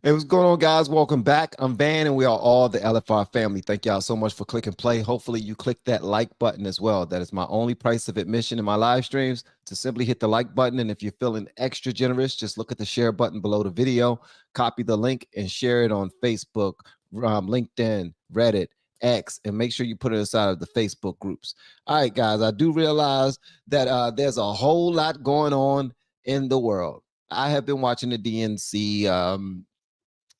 Hey, what's going on, guys? Welcome back. I'm Van, and we are all the LFR family. Thank y'all so much for clicking play. Hopefully, you click that like button as well. That is my only price of admission in my live streams, to simply hit the like button. And if you're feeling extra generous, just look at the share button below the video, copy the link, and share it on Facebook, LinkedIn, Reddit, X, and make sure you put it inside of the Facebook groups. All right, guys, I do realize that there's a whole lot going on in the world. I have been watching the DNC.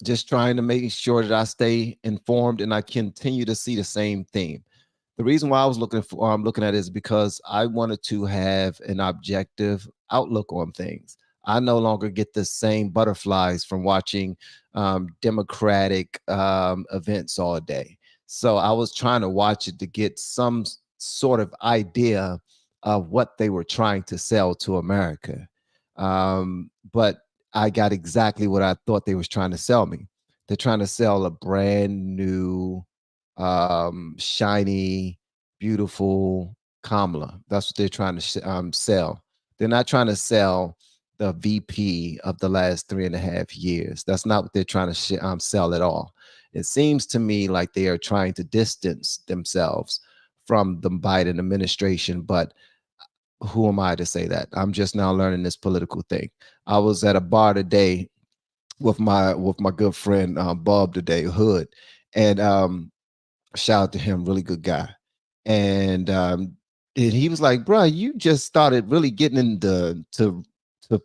Just trying to make sure that I stay informed and I continue to see the same theme. The reason why I was looking at it is because I wanted to have an objective outlook on things. I no longer get the same butterflies from watching Democratic events all day. So I was trying to watch it to get some sort of idea of what they were trying to sell to America. But I got exactly what I thought they was trying to sell me. They're trying to sell a brand new, shiny, beautiful Kamala. That's what they're trying to sell. They're not trying to sell the VP of the last 3.5 years. That's not what they're trying to sell at all. It seems to me like they are trying to distance themselves from the Biden administration, but who am I to say that? I'm just now learning this political thing. I was at a bar today with my good friend Bob today, Hood, and shout out to him, really good guy. And he was like, "Bro, you just started really getting into to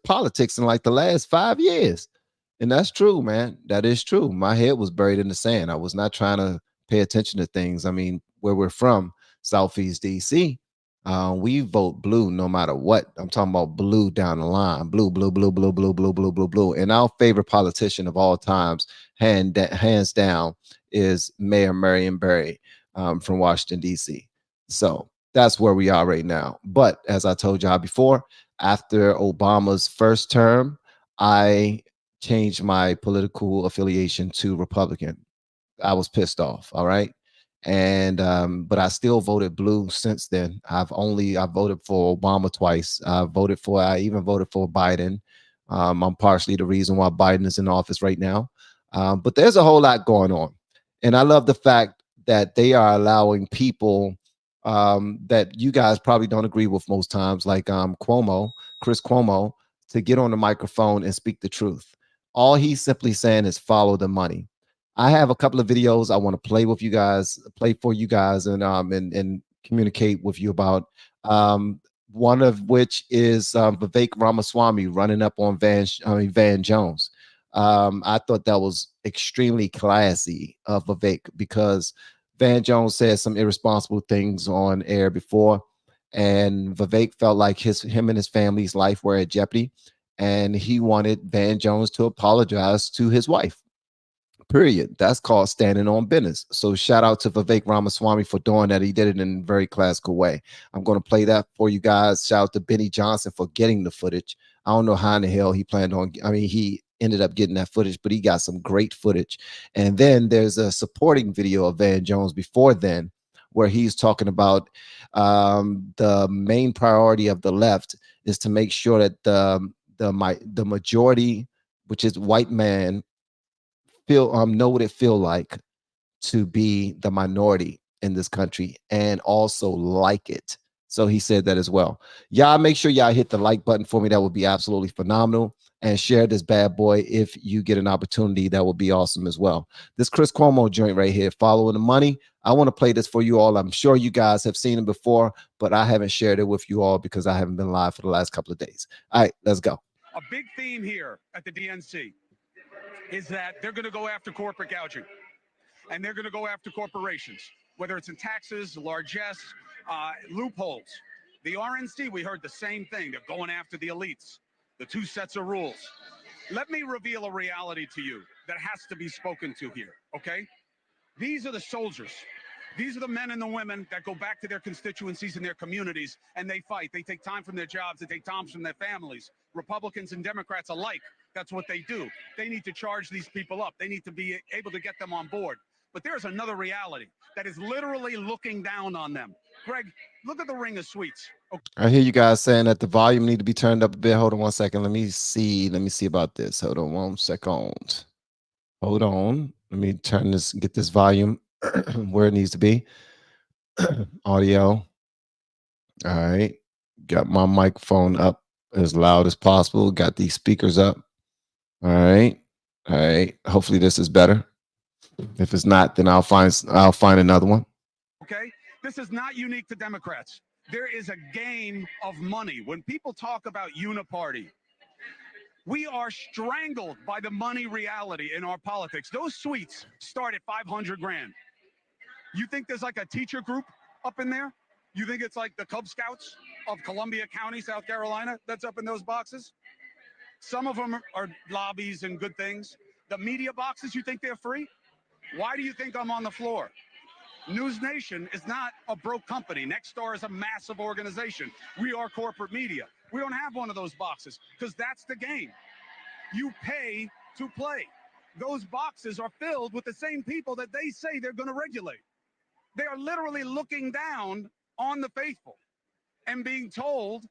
politics in like the last 5 years," and that's true, man. That is true. My head was buried in the sand. I was not trying to pay attention to things. I mean, where we're from, Southeast DC, we vote blue no matter what. I'm talking about blue down the line, blue, blue, blue, blue, blue, blue, blue, blue, blue. And our favorite politician of all times, hands down, is Mayor Marion Barry from Washington D.C. So that's where we are right now. But as I told y'all before, after Obama's first term, I changed my political affiliation to Republican. I was pissed off. All right. And but I still voted blue since then. I voted for Obama twice. I even voted for Biden. I'm partially the reason why Biden is in office right now. But there's a whole lot going on. And I love the fact that they are allowing people that you guys probably don't agree with most times, like Chris Cuomo, to get on the microphone and speak the truth. All he's simply saying is follow the money. I have a couple of videos I want to play for you guys, and communicate with you about. One of which is Vivek Ramaswamy running up on Van Jones. I thought that was extremely classy of Vivek, because Van Jones said some irresponsible things on air before, and Vivek felt like him and his family's life were at jeopardy, and he wanted Van Jones to apologize to his wife. Period. That's called standing on business. So shout out to Vivek Ramaswamy for doing that. He did it in a very classical way. I'm going to play that for you guys. Shout out to Benny Johnson for getting the footage. I don't know how in the hell he planned on. I mean, he ended up getting that footage, but he got some great footage. And then there's a supporting video of Van Jones before then, where he's talking about the main priority of the left is to make sure that the majority, which is white man, know what it feel like to be the minority in this country and also like it. So he said that as well. Y'all make sure y'all hit the like button for me. That would be absolutely phenomenal. And share this bad boy if you get an opportunity. That would be awesome as well. This Chris Cuomo joint right here, following the money. I want to play this for you all. I'm sure you guys have seen it before, but I haven't shared it with you all because I haven't been live for the last couple of days. All right, let's go. A big theme here at the DNC is that they're going to go after corporate gouging, and they're going to go after corporations, whether it's in taxes, largesse, loopholes. The RNC, we heard the same thing. They're going after the elites, the two sets of rules. Let me reveal a reality to you that has to be spoken to here, okay? These are the soldiers. These are the men and the women that go back to their constituencies and their communities, and they fight. They take time from their jobs. They take time from their families. Republicans and Democrats alike, that's what they do. They need to charge these people up. They need to be able to get them on board. But there's another reality that is literally looking down on them. Greg, look at the ring of sweets. Okay. I hear you guys saying that the volume need to be turned up a bit. Hold on one second. Let me see. Let me see about this. Hold on one second. Hold on. Let me turn this, get this volume where it needs to be. Audio. All right. Got my microphone up as loud as possible. Got these speakers up. All right. All right. Hopefully this is better. If it's not, then I'll find another one. Okay? This is not unique to Democrats. There is a game of money. When people talk about uniparty, we are strangled by the money reality in our politics. Those suites start at 500 grand. You think there's like a teacher group up in there? You think it's like the Cub Scouts of Columbia County, South Carolina, that's up in those boxes? Some of them are lobbies and good things. The media boxes, you think they're free? Why do you think I'm on the floor? News Nation is not a broke company. Nexstar is a massive organization. We are corporate media. We don't have one of those boxes because that's the game. You pay to play. Those boxes are filled with the same people that they say they're going to regulate. They are literally looking down on the faithful and being told,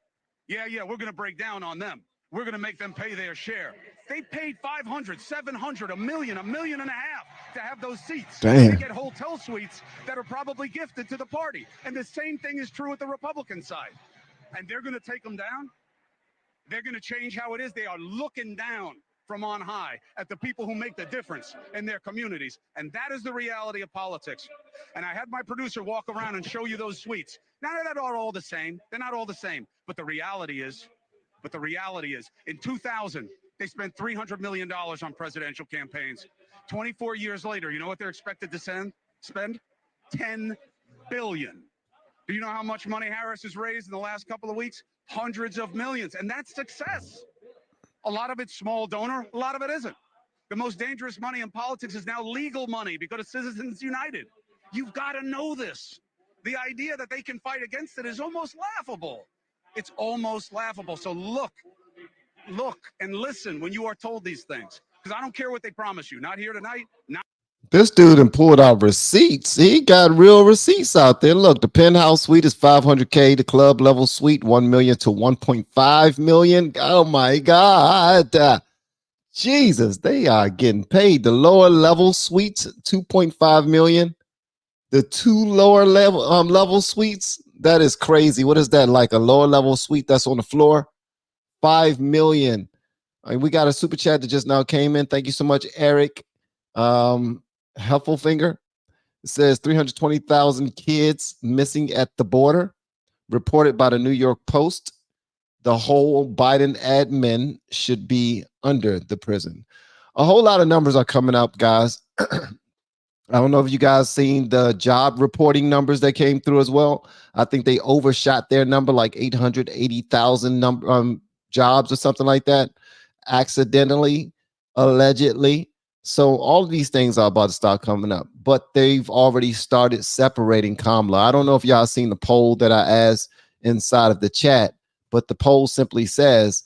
yeah, we're going to break down on them. We're going to make them pay their share. They paid 500, 700, $1 million, $1.5 million to have those seats. Damn. They get hotel suites that are probably gifted to the party. And the same thing is true with the Republican side. And they're going to take them down. They're going to change how it is. They are looking down from on high at the people who make the difference in their communities. And that is the reality of politics. And I had my producer walk around and show you those suites. Now, they're not all the same. They're not all the same. But the reality is, in 2000, they spent $300 million on presidential campaigns. 24 years later, you know what they're expected to spend? $10 billion. Do you know how much money Harris has raised in the last couple of weeks? Hundreds of millions. And that's success. A lot of it's small donor, a lot of it isn't. The most dangerous money in politics is now legal money because of Citizens United. You've got to know this. The idea that they can fight against it is almost laughable. It's almost laughable. So look and listen when you are told these things. Because I don't care what they promise you. Not here tonight. This dude done pulled out receipts. He got real receipts out there. Look, the penthouse suite is $500K. The club level suite, $1 million to $1.5 million. Oh my God. Jesus, they are getting paid. The lower level suites, $2.5 million. The two lower level suites, that is crazy. What is that, like a lower level suite that's on the floor? $5 million. We got a super chat that just now came in. Thank you so much, Eric. Heffelfinger. It says 320,000 kids missing at the border, reported by the New York Post. The whole Biden admin should be under the prison. A whole lot of numbers are coming up, guys. I don't know if you guys seen the job reporting numbers that came through as well. I think they overshot their number, like 880,000 jobs or something like that, accidentally, allegedly. So all of these things are about to start coming up, but they've already started separating Kamala. I don't know if y'all seen the poll that I asked inside of the chat, but the poll simply says,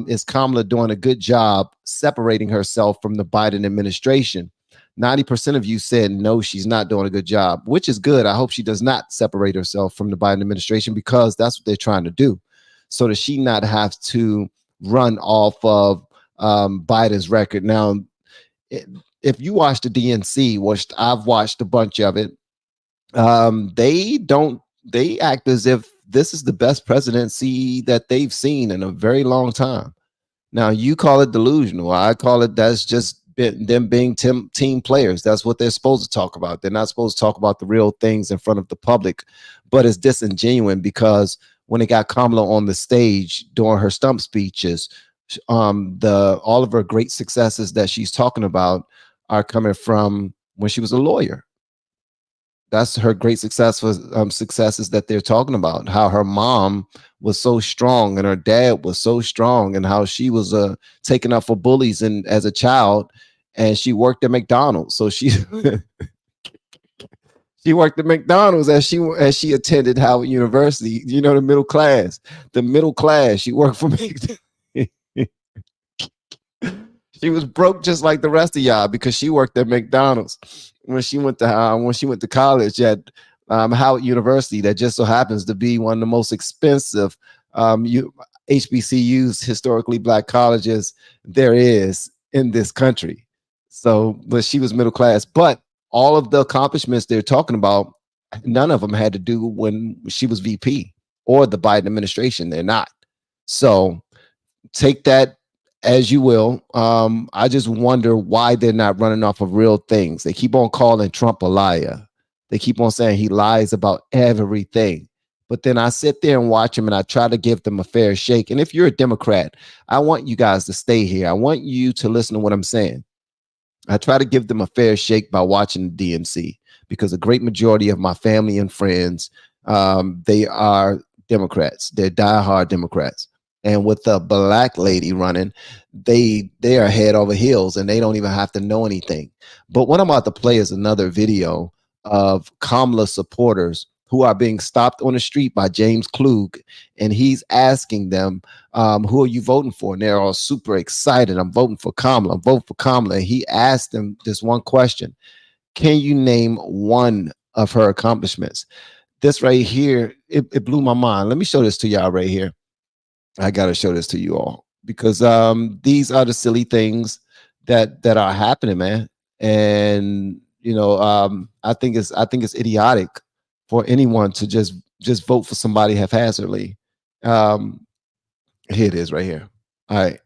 is Kamala doing a good job separating herself from the Biden administration? 90% of you said no, she's not doing a good job, which is good. I hope she does not separate herself from the Biden administration, because that's what they're trying to do, so that she not have to run off of Biden's record. Now, if you watch the DNC, which I've watched a bunch of it, they act as if this is the best presidency that they've seen in a very long time. Now, you call it delusional. I call it that's just them being team players. That's what they're supposed to talk about. They're not supposed to talk about the real things in front of the public, but it's disingenuous, because when they got Kamala on the stage during her stump speeches, all of her great successes that she's talking about are coming from when she was a lawyer. That's her great successes that they're talking about. How her mom was so strong and her dad was so strong, and how she was taken up for bullies and as a child, and she worked at McDonald's. So she she worked at McDonald's as she attended Howard University. You know, the middle class. She worked for McDonald's. She was broke just like the rest of y'all, because she worked at McDonald's when she went to college at Howard University. That just so happens to be one of the most expensive HBCUs, historically black colleges, there is in this country. So, but she was middle class. But all of the accomplishments they're talking about, none of them had to do when she was VP or the Biden administration. They're not. So take that as you will. I just wonder why they're not running off of real things. They keep on calling Trump a liar. They keep on saying he lies about everything. But then I sit there and watch him and I try to give them a fair shake. And if you're a Democrat, I want you guys to stay here. I want you to listen to what I'm saying. I try to give them a fair shake by watching the DNC because a great majority of my family and friends, they are Democrats. They're diehard Democrats. And with the black lady running, they are head over heels and they don't even have to know anything. But what I'm about to play is another video of Kamala supporters who are being stopped on the street by James Klug, and he's asking them, who are you voting for? And they're all super excited. I'm voting for Kamala. I'm voting for Kamala. And he asked them this one question: can you name one of her accomplishments? This right here, it blew my mind. Let me show this to y'all right here. I gotta show this to you all because these are the silly things that are happening, man. And you know, I think it's idiotic for anyone to just vote for somebody haphazardly. Here it is right here. All right,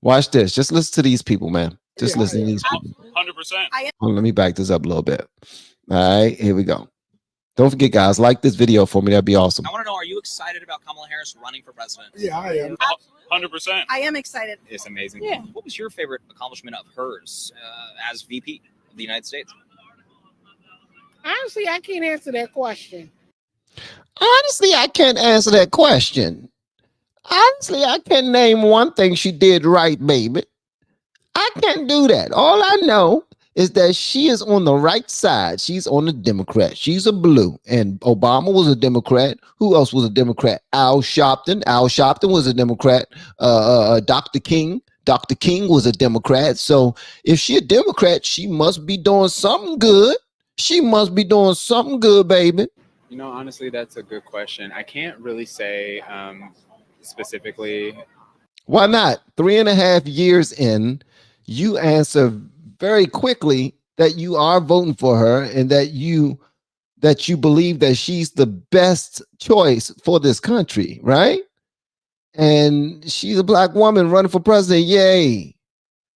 watch this. Just listen to these people, man. Just listen to these people. 100%. Let me back this up a little bit. All right, here we go. Don't forget, guys, like this video for me. That'd be awesome. I want to know, are you excited about Kamala Harris running for president? Yeah, I am. 100%. I am excited. It's amazing. Yeah. What was your favorite accomplishment of hers as VP of the United States? Honestly, I can't answer that question. Honestly, I can't answer that question. Honestly, I can't name one thing she did right, baby. I can't do that. All I know is that she is on the right side. She's on the Democrat. She's a blue. And Obama was a Democrat. Who else was a Democrat? Al Sharpton. Al Sharpton was a Democrat. Dr. King. Dr. King was a Democrat. So if she a Democrat, she must be doing something good. She must be doing something good, baby. You know, honestly, that's a good question. I can't really say specifically. Why not? 3.5 years in, you answer very quickly that you are voting for her and that you believe that she's the best choice for this country, right? And she's a black woman running for president. Yay.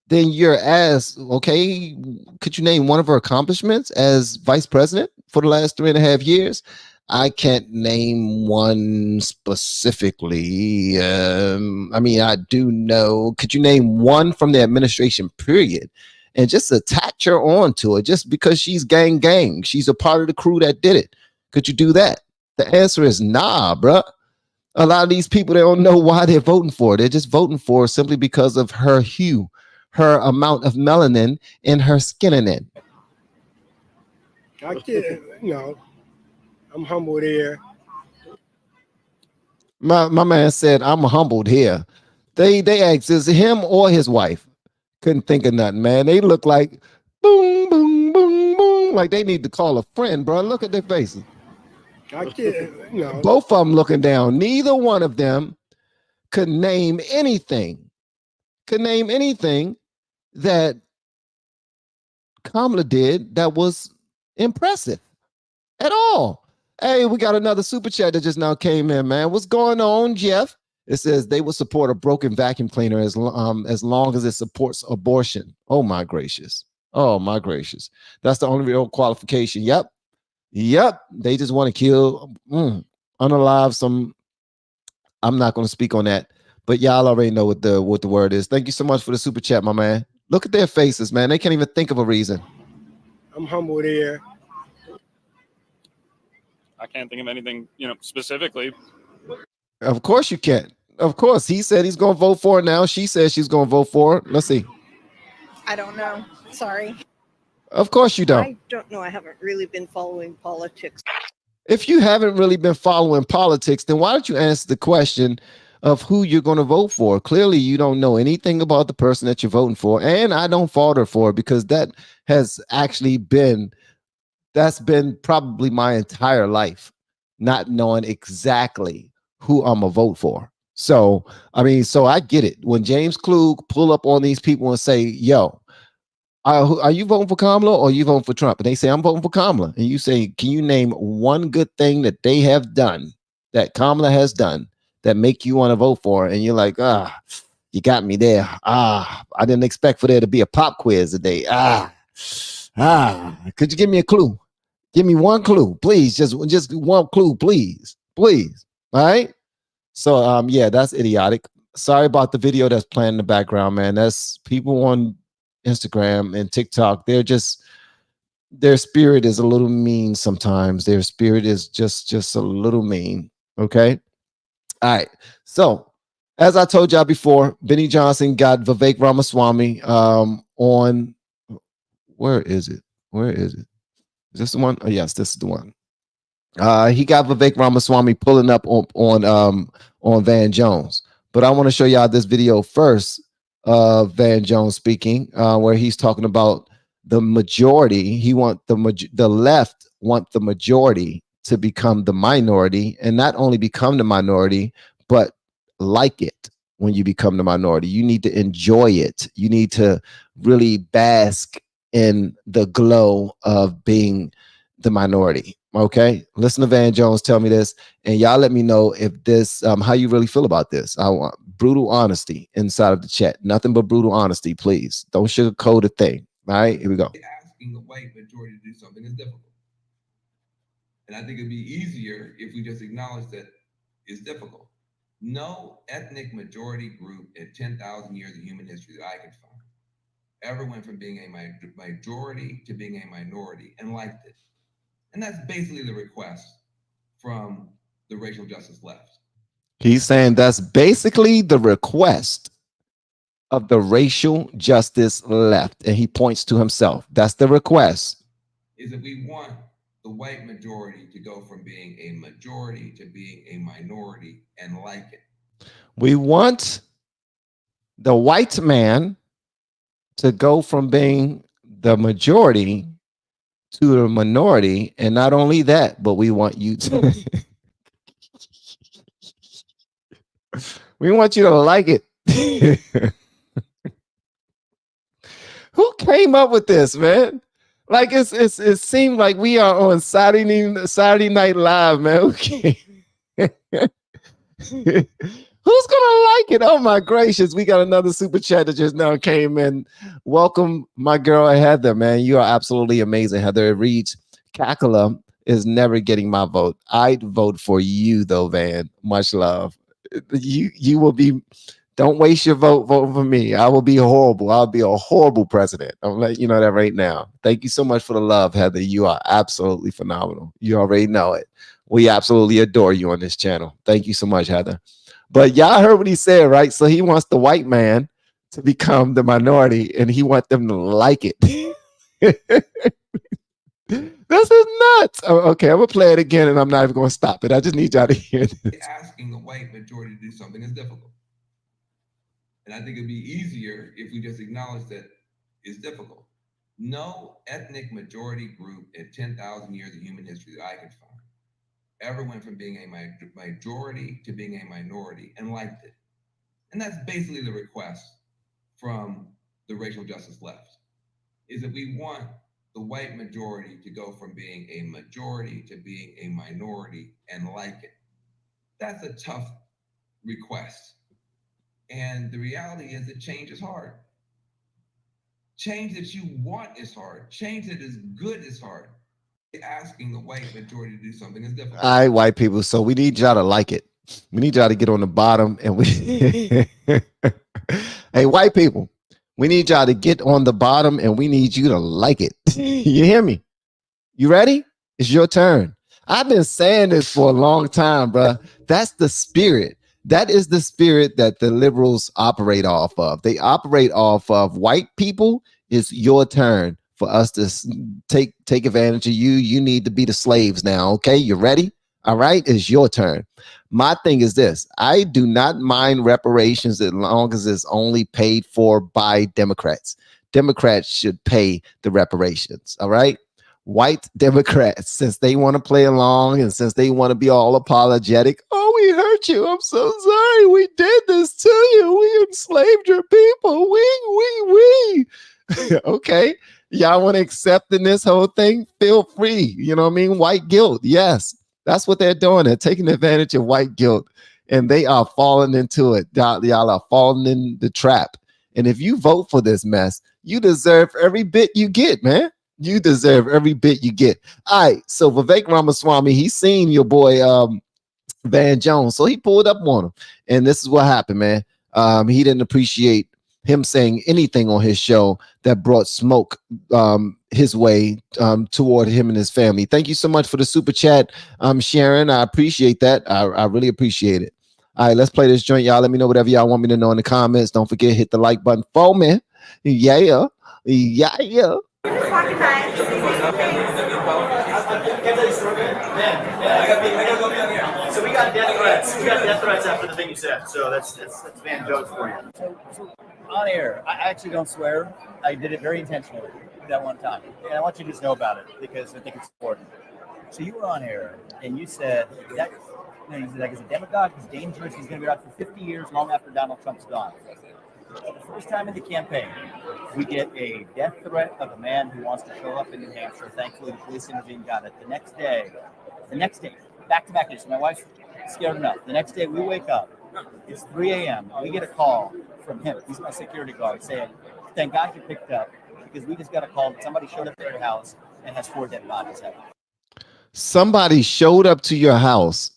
Then you're asked, okay, could you name one of her accomplishments as vice president for the last 3.5 years? I can't name one specifically. I mean, I do know. Could you name one from the administration period and just attach her onto it just because she's gang? She's a part of the crew that did it. Could you do that? The answer is nah, bruh. A lot of these people, they don't know why they're voting for her. They're just voting for her simply because of her hue, her amount of melanin in her skinning. I can't, you know, I'm humbled here. My man said, I'm humbled here. They asked, is it him or his wife? Couldn't think of nothing, man. They look like boom, boom, boom, boom. Like they need to call a friend, bro. Look at their faces. I can't, you know. Both of them looking down. Neither one of them could name anything. That Kamala did that was impressive at all. Hey, we got another super chat that just now came in, man. What's going on, Jeff? It says they will support a broken vacuum cleaner as long as it supports abortion. Oh my gracious. Oh my gracious. That's the only real qualification. Yep. They just want to kill, unalive some. I'm not going to speak on that, but y'all already know what the word is. Thank you so much for the super chat, my man. Look at their faces, man. They can't even think of a reason. I'm humbled here. I can't think of anything, specifically. Of course you can't. Of course. He said he's going to vote for it now. She says she's going to vote for it. Let's see. I don't know. Sorry. Of course you don't. I don't know. I haven't really been following politics. If you haven't really been following politics, then why don't you answer the question of who you're going to vote for? Clearly, you don't know anything about the person that you're voting for. And I don't fault her for it because that has actually been probably my entire life, not knowing exactly who I'm going to vote for. So, I mean, so I get it. When James Klug pull up on these people and say, yo, Are you voting for Kamala or are you voting for Trump? And they say, I'm voting for Kamala. And you say, can you name one good thing that they have done, that Kamala has done, that make you want to vote for her? And you're like, you got me there. I didn't expect for there to be a pop quiz today. Could you give me a clue? Give me one clue, please. Just one clue, please. Please. All right. So yeah, that's idiotic. Sorry about the video that's playing in the background, man. That's people on Instagram and TikTok. Their spirit is a little mean sometimes. Their spirit is just a little mean. Okay. All right. So as I told y'all before, Benny Johnson got Vivek Ramaswamy on. Where is it? Where is it? Is this the one? Oh, yes, this is the one. He got Vivek Ramaswamy pulling up on Van Jones. But I want to show y'all this video first of Van Jones speaking, where he's talking about the majority. He want the left want the majority to become the minority, and not only become the minority, but like it. When you become the minority, you need to enjoy it. You need to really bask in the glow of being the minority. Okay, listen to Van Jones tell me this, and y'all let me know if this how you really feel about this. I want brutal honesty inside of the chat. Nothing but brutal honesty, please. Don't sugarcoat a thing. All right, here we go. Asking the white majority to do something is difficult, and I think it'd be easier if we just acknowledge that it's difficult. No ethnic majority group in 10,000 years of human history that I can find ever went from being a majority to being a minority and liked it. And that's basically the request from the racial justice left. He's saying that's basically the request of the racial justice left. And he points to himself. That's the request. Is that we want the white majority to go from being a majority to being a minority and like it. We want the white man to go from being the majority to the minority, and not only that, but we want you to we want you to like it. Who came up with this, man? Like it seemed like we are on Saturday Night Live, man. Okay. Who's gonna like it? Oh my gracious, we got another super chat that just now came in. Welcome, my girl Heather, man. You are absolutely amazing. Heather, it reads, Kakala is never getting my vote. I'd vote for you though, Van. Much love. You will be, don't waste your vote for me. I will be horrible. I'll be a horrible president. I'm letting you know that right now. Thank you so much for the love, Heather. You are absolutely phenomenal. You already know it. We absolutely adore you on this channel. Thank you so much, Heather. But y'all heard what he said, right? So he wants the white man to become the minority, and he wants them to like it. This is nuts. Oh, okay, I'm gonna play it again, and I'm not even gonna stop it. I just need y'all to hear this. Asking the white majority to do something is difficult, and I think it'd be easier if we just acknowledge that it's difficult. No ethnic majority group in 10,000 years of human history that I can find ever went from being a majority to being a minority and liked it. And that's basically the request from the racial justice left, is that we want the white majority to go from being a majority to being a minority and like it. That's a tough request. And the reality is that change is hard. Change that you want is hard. Change that is good is hard. Asking the white majority to do something is difficult. All right, white people. So we need y'all to like it. We need y'all to get on the bottom, and we hey, white people, we need y'all to get on the bottom, and we need you to like it. You hear me? You ready? It's your turn. I've been saying this for a long time, bro. That's the spirit. That is the spirit that the liberals operate off of. They operate off of white people. It's your turn for us to take advantage of you. You need to be the slaves now. Okay, you ready? All right, it's your turn. My thing is this: I do not mind reparations as long as it's only paid for by Democrats. Democrats should pay the reparations. All right, white Democrats, since they want to play along and since they want to be all apologetic. Oh, we hurt you. I'm so sorry. We did this to you. We enslaved your people. We. Okay. Y'all want to accept in this whole thing? Feel free. You know what I mean? White guilt. Yes. That's what they're doing. They're taking advantage of white guilt and they are falling into it. Y'all are falling in the trap. And if you vote for this mess, you deserve every bit you get, man. You deserve every bit you get. All right. So Vivek Ramaswamy, he's seen your boy Van Jones. So he pulled up on him. And this is what happened, man. He didn't appreciate him saying anything on his show that brought smoke his way toward him and his family. Thank you so much for the super chat, Sharon. I appreciate that. I really appreciate it. All right, let's play this joint, y'all. Let me know whatever y'all want me to know in the comments. Don't forget, hit the like button for me. Yeah. Yeah. So we got death threats. We got death threats after the thing you said. So that's Van Jones for you. So on air, I actually don't swear. I did it very intentionally that one time, and I want you to just know about it because I think it's important. So you were on air and you said that he's like, he's a demagogue, he's dangerous, he's going to be out for 50 years, long after Donald Trump's gone. The first time in the campaign, we get a death threat of a man who wants to show up in New Hampshire. Thankfully, the police intervened, got it. The next day, back-to-back days. My wife's scared enough. The next day, we wake up. It's 3 a.m. We get a call from him. He's my security guard saying, thank God you picked up because we just got a call that somebody showed up at your house and has 4 dead bodies. Somebody showed up to your house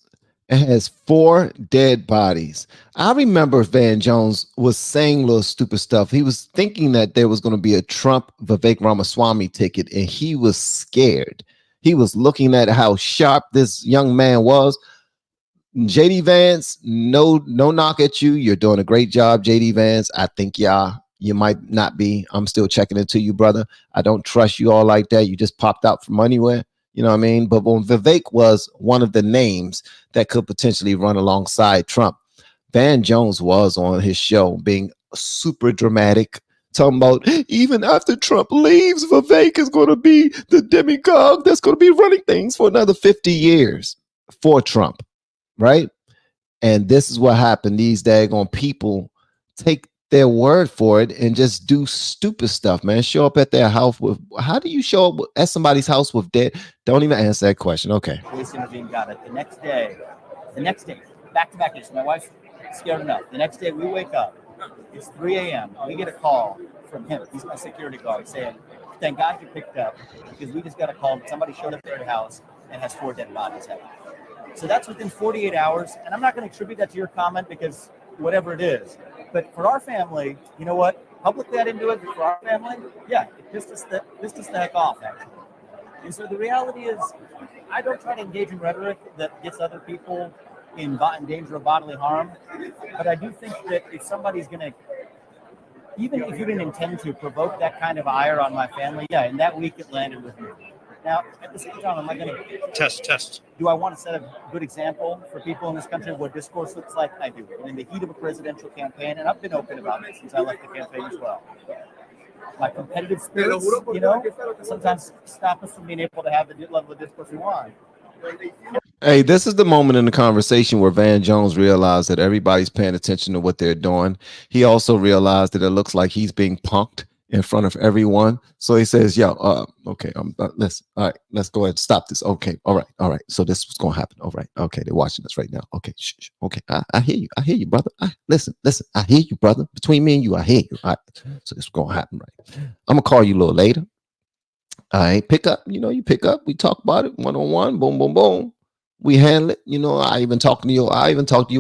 and has 4 dead bodies. I remember Van Jones was saying little stupid stuff. He was thinking that there was going to be a Trump Vivek Ramaswamy ticket, and he was scared. He was looking at how sharp this young man was. JD Vance, no knock at you. You're doing a great job, JD Vance. I think you might not be. I'm still checking into you, brother. I don't trust you all like that. You just popped out from anywhere. You know what I mean? But when Vivek was one of the names that could potentially run alongside Trump, Van Jones was on his show being super dramatic, talking about even after Trump leaves, Vivek is going to be the demagogue that's going to be running things for another 50 years for Trump, right? And this is what happened. These daggone people take their word for it and just do stupid stuff, man. Show up at their house with, how do you show up at somebody's house with dead? Don't even answer that question. Okay. Police intervened, got it. The next day, back-to-back days. My wife's scared enough. The next day we wake up. It's 3 a.m. We get a call from him. He's my security guard saying, thank God you picked up because we just got a call that somebody showed up at your house and has 4 dead bodies. So that's within 48 hours. And I'm not going to attribute that to your comment because whatever it is. But for our family, you know what? Publicly, I didn't do it. But for our family, yeah, it pissed us the heck off, actually. And so the reality is, I don't try to engage in rhetoric that gets other people in danger of bodily harm. But I do think that if somebody's going to, even if you didn't intend to provoke that kind of ire on my family, yeah, in that week it landed with me. Now, at the same time, am I going to test? Do I want to set a good example for people in this country of what discourse looks like? I do. And in the heat of a presidential campaign, and I've been open about it since I left the campaign as well. My competitive spirits, sometimes stop us from being able to have the level of discourse we want. Hey, this is the moment in the conversation where Van Jones realized that everybody's paying attention to what they're doing. He also realized that it looks like he's being punked in front of everyone. So he says, yo, okay, listen, all right, let's go ahead and stop this. Okay, all right. So this is what's going to happen. All right, okay, they're watching us right now. Okay, shh. Okay, I hear you, brother. Listen, I hear you, brother. Between me and you, I hear you. All right, so this is going to happen, right? I'm going to call you a little later. All right, pick up, you pick up. We talk about it one-on-one, boom, boom, boom. We handle it. I even talk to your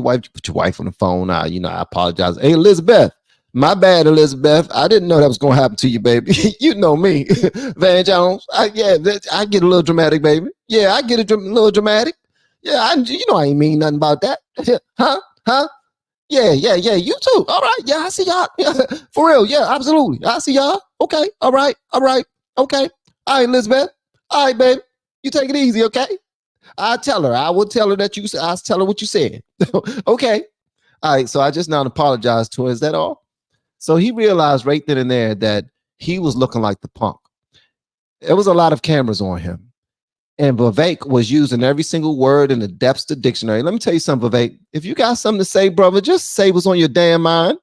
wife. You put your wife on the phone. I apologize. Hey, Elizabeth. My bad, Elizabeth. I didn't know that was going to happen to you, baby. You know me, Van Jones. I get a little dramatic, baby. Yeah, I get a little dramatic. Yeah, I ain't mean nothing about that. Huh? Yeah. You too. All right. Yeah, I see y'all. Yeah, for real. Yeah, absolutely. I see y'all. Okay. All right. Okay. All right, Elizabeth. All right, baby. You take it easy, okay? I will tell her that I'll tell her what you said. Okay. All right. So I just now apologized to her. Is that all? So he realized right then and there that he was looking like the punk. There was a lot of cameras on him. And Vivek was using every single word in the depths of the dictionary. Let me tell you something, Vivek. If you got something to say, brother, just say what's on your damn mind.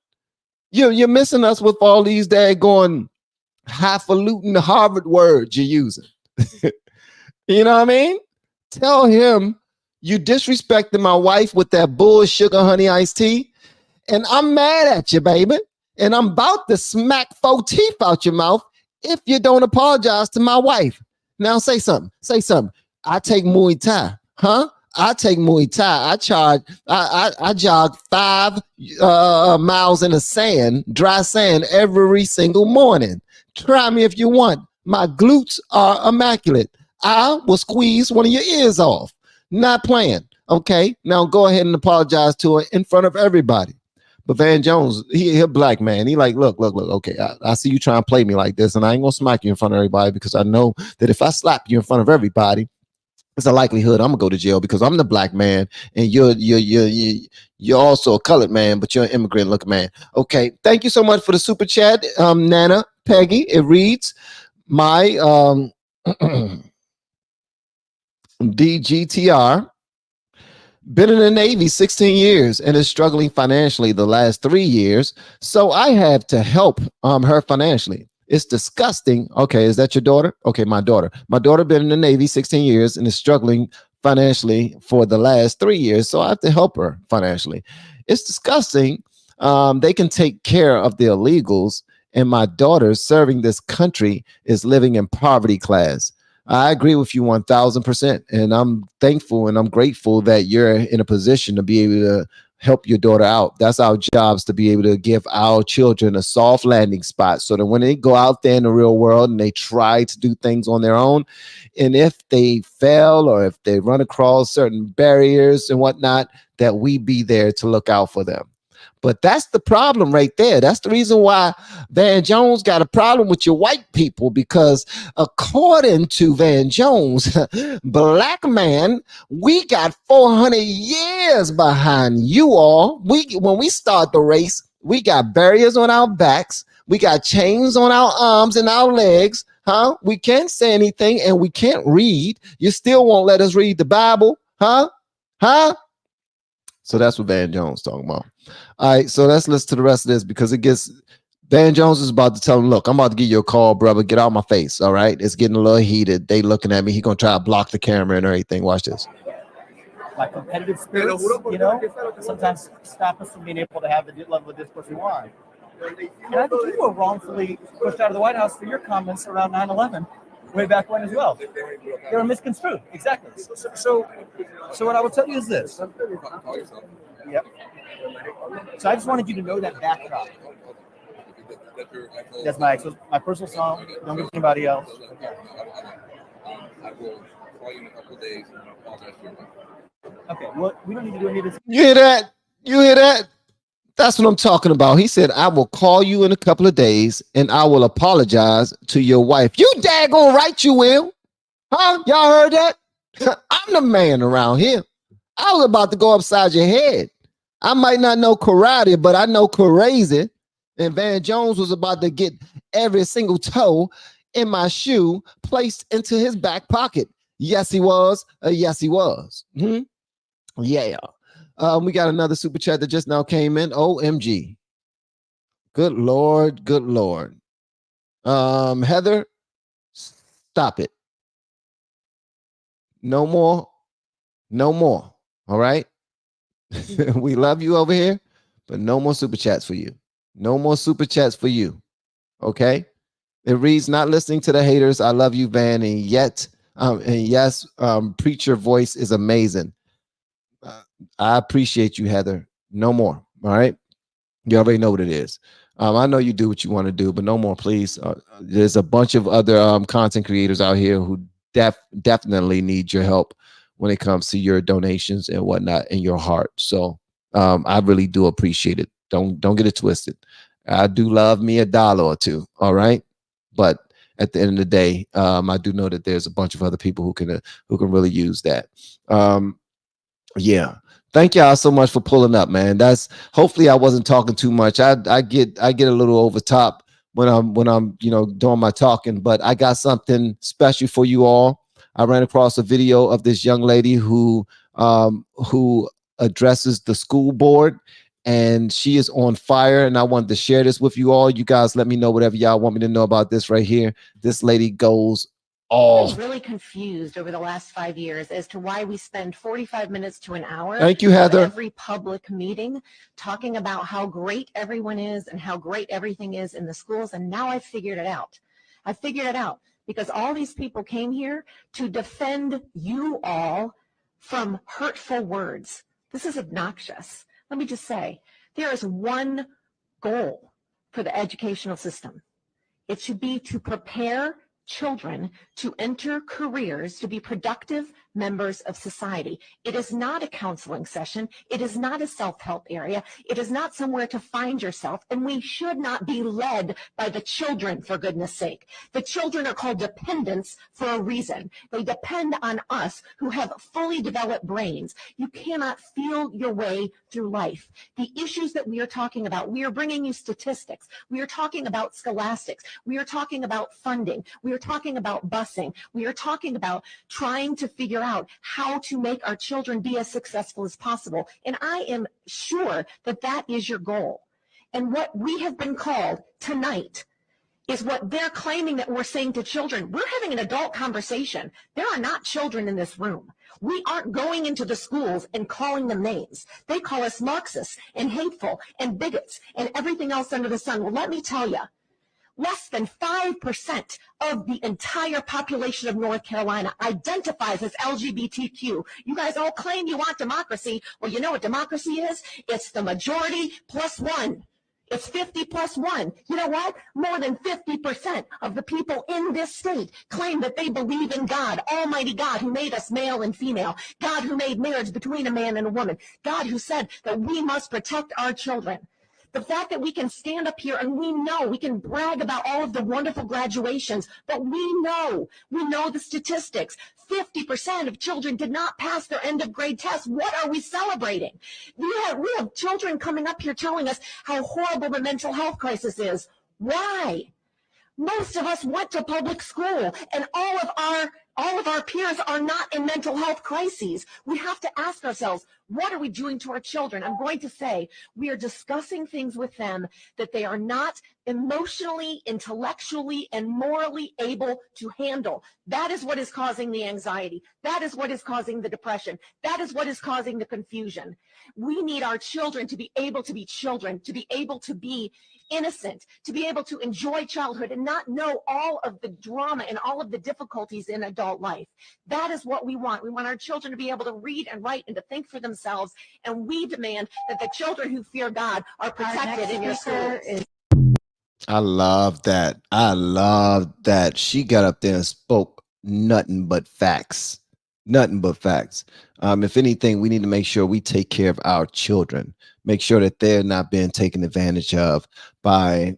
You're missing us with all these daggone highfalutin Harvard words you're using. You know what I mean? Tell him you disrespected my wife with that bull sugar honey iced tea, and I'm mad at you, baby. And I'm about to smack 4 teeth out your mouth if you don't apologize to my wife. Now say something. Say something. I take Muay Thai, huh? I take Muay Thai. I jog 5 miles in the sand, dry sand, every single morning. Try me if you want. My glutes are immaculate. I will squeeze one of your ears off. Not playing. Okay. Now go ahead and apologize to her in front of everybody. But Van Jones, he a black man. He like, look. Okay, I see you trying to play me like this, and I ain't gonna smack you in front of everybody because I know that if I slap you in front of everybody, there's a likelihood I'm gonna go to jail because I'm the black man, and you're also a colored man, but you're an immigrant looking man. Okay, thank you so much for the super chat, Nana Peggy. It reads, my DGTR. Been in the Navy 16 years and is struggling financially the last 3 years. So I have to help her financially. It's disgusting. Okay, is that your daughter? Okay, my daughter. My daughter been in the Navy 16 years and is struggling financially for the last 3 years. So I have to help her financially. It's disgusting. They can take care of the illegals, and my daughter serving this country is living in poverty class. I agree with you 1000%. And I'm thankful and I'm grateful that you're in a position to be able to help your daughter out. That's our jobs, to be able to give our children a soft landing spot so that when they go out there in the real world and they try to do things on their own, and if they fail or if they run across certain barriers and whatnot, that we be there to look out for them. But that's the problem right there. That's the reason why Van Jones got a problem with your white people, because according to Van Jones, black man, we got 400 years behind you all. When we start the race, we got barriers on our backs. We got chains on our arms and our legs. Huh? We can't say anything and we can't read. You still won't let us read the Bible. Huh? Huh? So that's what Van Jones talking about. All right, so let's listen to the rest of this because it gets. Van Jones is about to tell him, look, I'm about to give you a call, brother. Get out of my face. All right, it's getting a little heated. They looking at me. He gonna try to block the camera and everything. Watch this. My competitive spirits, sometimes stop us from being able to have the level of discourse we want. And I think you were wrongfully pushed out of the White House for your comments around 9/11. Way back when as well. They were misconstrued. Exactly. So what I will tell you is this. Yep. So I just wanted you to know that backdrop. That's my personal song. Don't give it to anybody else. I will call you in a couple of days and I'll apologize to you. Okay. Well, we don't need to do any of this. You hear that? You hear that? That's what I'm talking about. He said, I will call you in a couple of days and I will apologize to your wife. You daggone right you will. Huh? Y'all heard that? I'm the man around here. I was about to go upside your head. I might not know karate, but I know crazy. And Van Jones was about to get every single toe in my shoe placed into his back pocket. Yes, he was. Yes, he was. Yeah. We got another super chat that just now came in. OMG. Good Lord. Good Lord. Heather, stop it. No more. No more. All right. We love you over here, but no more super chats for you. No more super chats for you. Okay. It reads, not listening to the haters. I love you, Van. And yes, preacher voice is amazing. I appreciate you, Heather. No more. All right. You already know what it is. I know you do what you want to do, but no more, please. There's a bunch of other content creators out here who definitely need your help when it comes to your donations and whatnot and your heart. So I really do appreciate it. Don't get it twisted. I do love me $1 or $2. All right. But at the end of the day, I do know that there's a bunch of other people who can really use that. Yeah. Thank y'all so much for pulling up, man. That's hopefully I wasn't talking too much. I get a little over top when I'm doing my talking, but I got something special for you all. I ran across a video of this young lady who addresses the school board and she is on fire. And I wanted to share this with you all. You guys let me know whatever y'all want me to know about this right here. This lady goes off. I'm really confused over the last 5 years as to why we spend 45 minutes to an hour Thank you, of Heather. every public meeting talking about how great everyone is and how great everything is in the schools. And now I've figured it out. I figured it out because all these people came here to defend you all from hurtful words. This is obnoxious. Let me just say, there is one goal for the educational system. It should be to prepare children to enter careers, to be productive members of society. It is not a counseling session. It is not a self-help area. It is not somewhere to find yourself. And we should not be led by the children, for goodness sake. The children are called dependents for a reason. They depend on us who have fully developed brains. You cannot feel your way through life. The issues that we are talking about, we are bringing you statistics. We are talking about scholastics. We are talking about funding. We are talking about busing. We are talking about trying to figure out how to make our children be as successful as possible. And I am sure that that is your goal. And what we have been called tonight is what they're claiming that we're saying to children. We're having an adult conversation. There are not children in this room. We aren't going into the schools and calling them names. They call us Marxists and hateful and bigots and everything else under the sun. Well, let me tell you, less than 5% of the entire population of North Carolina identifies as LGBTQ. You guys all claim you want democracy. Well, you know what democracy is? It's the majority plus one. It's 50 plus one. You know what? More than 50% of the people in this state claim that they believe in God, Almighty God, who made us male and female, God who made marriage between a man and a woman, God who said that we must protect our children. The fact that we can stand up here and we know, we can brag about all of the wonderful graduations, but we know the statistics. 50% of children did not pass their end of grade test. What are we celebrating? We have children coming up here telling us how horrible the mental health crisis is. Why? Most of us went to public school, and all of our peers are not in mental health crises. We have to ask ourselves, what are we doing to our children? I'm going to say we are discussing things with them that they are not emotionally, intellectually, and morally able to handle. That is what is causing the anxiety. That is what is causing the depression. That is what is causing the confusion. We need our children to be able to be children, to be able to be innocent, to be able to enjoy childhood and not know all of the drama and all of the difficulties in adult life. That is what we want. We want our children to be able to read and write and to think for themselves. And we demand that the children who fear God are protected in your schools. I love that. I love that. She got up there and spoke nothing but facts. Nothing but facts. If anything, we need to make sure we take care of our children. Make sure that they're not being taken advantage of by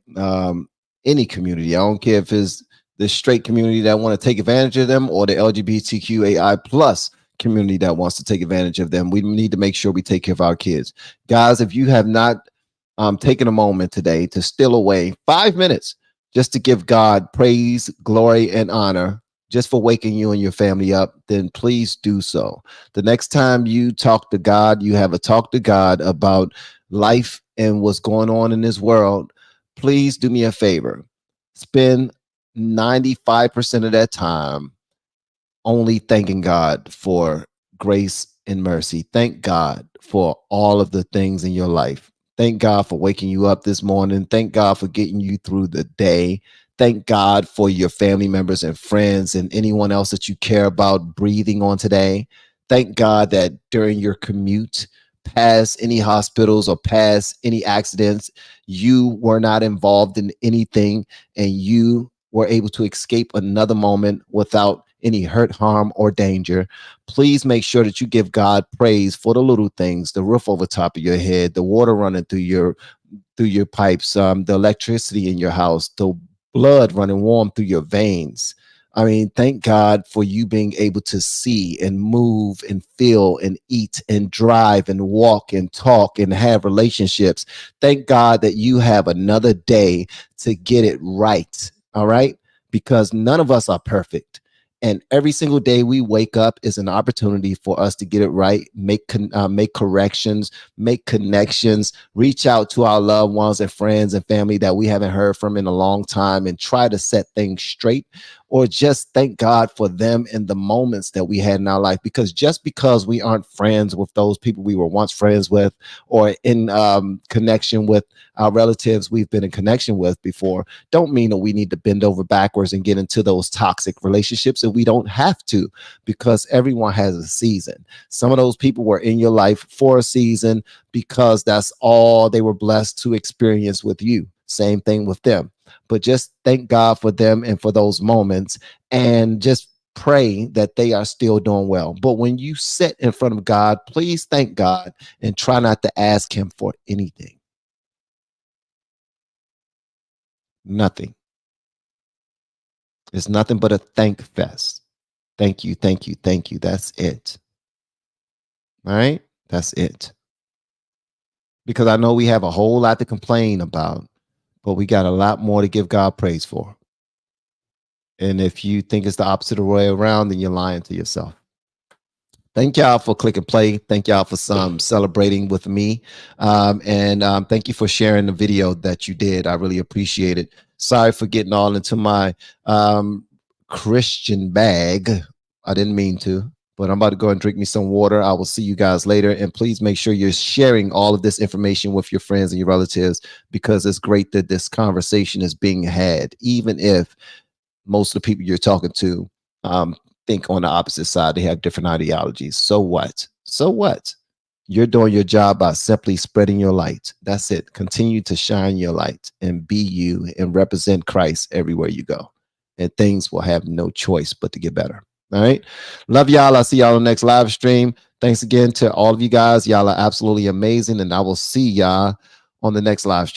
any community. I don't care if it's the straight community that want to take advantage of them or the LGBTQAI plus community that wants to take advantage of them. We need to make sure we take care of our kids. Guys, if you have not taken a moment today to steal away 5 minutes just to give God praise, glory, and honor just for waking you and your family up, then please do so. The next time you talk to God, you have a talk to God about life and what's going on in this world, please do me a favor. Spend 95% of that time only thanking God for grace and mercy. Thank God for all of the things in your life. Thank God for waking you up this morning. Thank God for getting you through the day. Thank God for your family members and friends and anyone else that you care about breathing on today. Thank God that during your commute past any hospitals or past any accidents, you were not involved in anything and you were able to escape another moment without any hurt, harm, or danger. Please make sure that you give God praise for the little things, the roof over top of your head, the water running through your pipes, the electricity in your house, the blood running warm through your veins. I mean, thank God for you being able to see and move and feel and eat and drive and walk and talk and have relationships. Thank God that you have another day to get it right. All right. Because none of us are perfect. And every single day we wake up is an opportunity for us to get it right, make corrections, make connections, reach out to our loved ones and friends and family that we haven't heard from in a long time, and try to set things straight, or just thank God for them in the moments that we had in our life. Because just because we aren't friends with those people we were once friends with, or in connection with our relatives we've been in connection with before, don't mean that we need to bend over backwards and get into those toxic relationships. And we don't have to, because everyone has a season. Some of those people were in your life for a season because that's all they were blessed to experience with you. Same thing with them. But just thank God for them and for those moments, and just pray that they are still doing well. But when you sit in front of God, please thank God and try not to ask him for anything. Nothing. It's nothing but a thank fest. Thank you, thank you, thank you. That's it. All right? That's it. Because I know we have a whole lot to complain about, but we got a lot more to give God praise for. And if you think it's the opposite way around, then you're lying to yourself. Thank y'all for clicking play. Thank y'all for celebrating with me. And thank you for sharing the video that you did. I really appreciate it. Sorry for getting all into my Christian bag. I didn't mean to, but I'm about to go and drink me some water. I will see you guys later. And please make sure you're sharing all of this information with your friends and your relatives, because it's great that this conversation is being had, even if most of the people you're talking to think on the opposite side. They have different ideologies. So what? So what? You're doing your job by simply spreading your light. That's it. Continue to shine your light and be you and represent Christ everywhere you go. And things will have no choice but to get better. All right. Love y'all. I'll see y'all on the next live stream. Thanks again to all of you guys. Y'all are absolutely amazing. And I will see y'all on the next live stream.